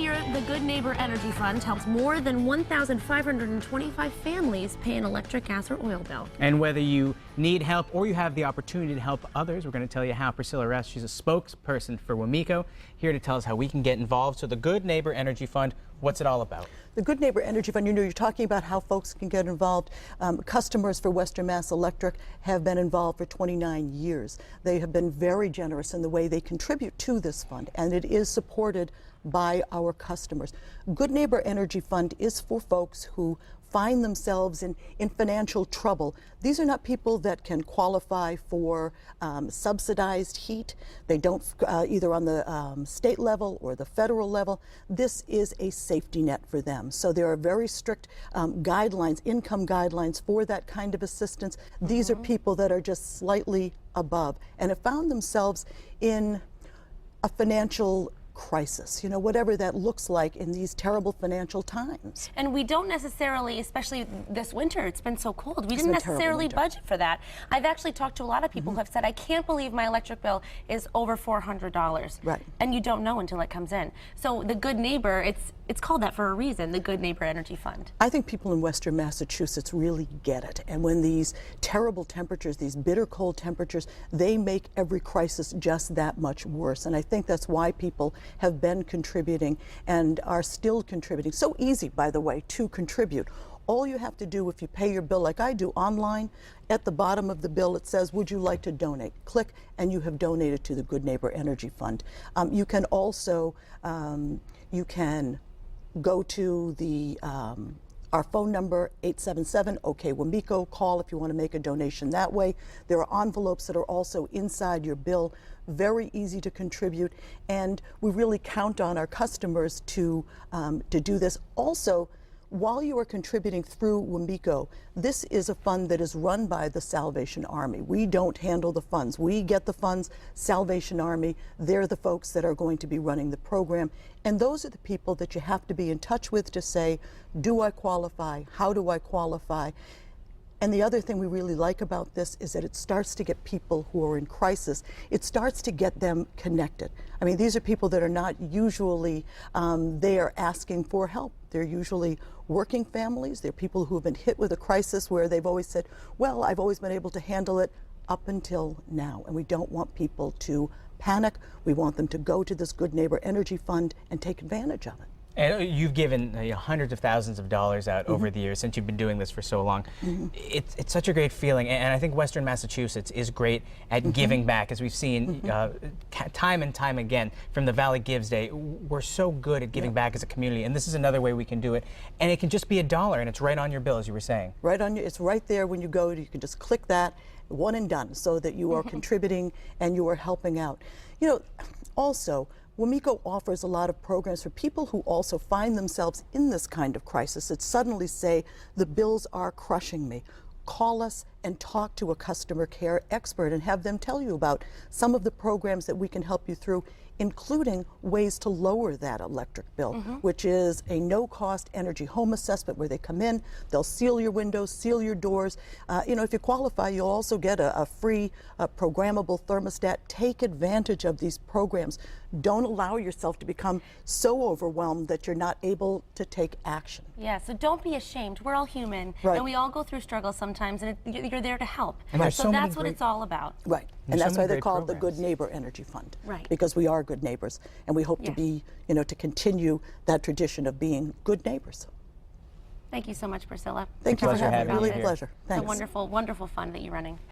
year, the Good Neighbor Energy Fund helps more than 1,525 families pay an electric, gas, or oil bill. And whether you need help or you have the opportunity to help others, we're going to tell you how. Priscilla Rest, she's a spokesperson for WAMECO, here to tell us how we can get involved. So the Good Neighbor Energy Fund, what's it all about? The Good Neighbor Energy Fund, you're talking about how folks can get involved. Customers for Western Mass Electric have been involved for 29 years. They have been very generous in the way they contribute to this fund, and it is supported by our customers. Good Neighbor Energy Fund is for folks who find themselves in financial trouble. These are not people that can qualify for subsidized heat. They don't, either on the state level or the federal level. This is a safety net for them. So there are very strict guidelines, income guidelines for that kind of assistance. These are people that are just slightly above and have found themselves in a financial crisis, you know, whatever that looks like in these terrible financial times. And we don't necessarily, especially this winter, it's been so cold, we didn't necessarily budget for that. I've actually talked to a lot of people who have said, I can't believe my electric bill is over $400. Right. And you don't know until it comes in. So the Good Neighbor, it's called that for a reason, the Good Neighbor Energy Fund. I think people in Western Massachusetts really get it. And when these terrible temperatures, these bitter cold temperatures, they make every crisis just that much worse. And I think that's why people have been contributing and are still contributing. So easy, by the way, to contribute. All you have to do, if you pay your bill like I do online, at the bottom of the bill it says, would you like to donate? Click and you have donated to the Good Neighbor Energy Fund. You can also, you can go to the our phone number, 877-OK-WAMECO. Call if you want to make a donation that way. There are envelopes that are also inside your bill. Very easy to contribute, and we really count on our customers to do this. Also, while you are contributing through WAMECO, this is a fund that is run by the Salvation Army. We don't handle the funds. We get the funds. Salvation Army, they're the folks that are going to be running the program. And those are the people that you have to be in touch with to say, do I qualify? How do I qualify? And the other thing we really like about this is that it starts to get people who are in crisis, it starts to get them connected. I mean, these are people that are not usually there asking for help. They're usually working families. They're people who have been hit with a crisis where they've always said, well, I've always been able to handle it up until now. And we don't want people to panic. We want them to go to this Good Neighbor Energy Fund and take advantage of it. And you've given hundreds of thousands of dollars out over the years since you've been doing this for so long. It's such a great feeling, and I think Western Massachusetts is great at giving back, as we've seen time and time again from the Valley Gives Day. We're so good at giving back as a community, and this is another way we can do it. And it can just be $1, and it's right on your bill, as you were saying. Right on your, it's right there when you go. You can just click that, one and done, so that you are contributing and you are helping out. You know, also, WAMECO offers a lot of programs for people who also find themselves in this kind of crisis that suddenly say, the bills are crushing me. Call us and talk to a customer care expert and have them tell you about some of the programs that we can help you through, including ways to lower that electric bill, which is a no-cost energy home assessment where they come in, they'll seal your windows, seal your doors. You know, if you qualify, you'll also get a free programmable thermostat. Take advantage of these programs. Don't allow yourself to become so overwhelmed that you're not able to take action. Yeah, so don't be ashamed. We're all human, and we all go through struggles sometimes, and you're there to help. And so that's what it's all about. Right, and that's why they're called the Good Neighbor Energy Fund. Right. Because we are good neighbors, and we hope to be, you know, to continue that tradition of being good neighbors. Thank you so much, Priscilla. Thank you for having me. Really a pleasure. Thanks. It's a wonderful, wonderful fund that you're running.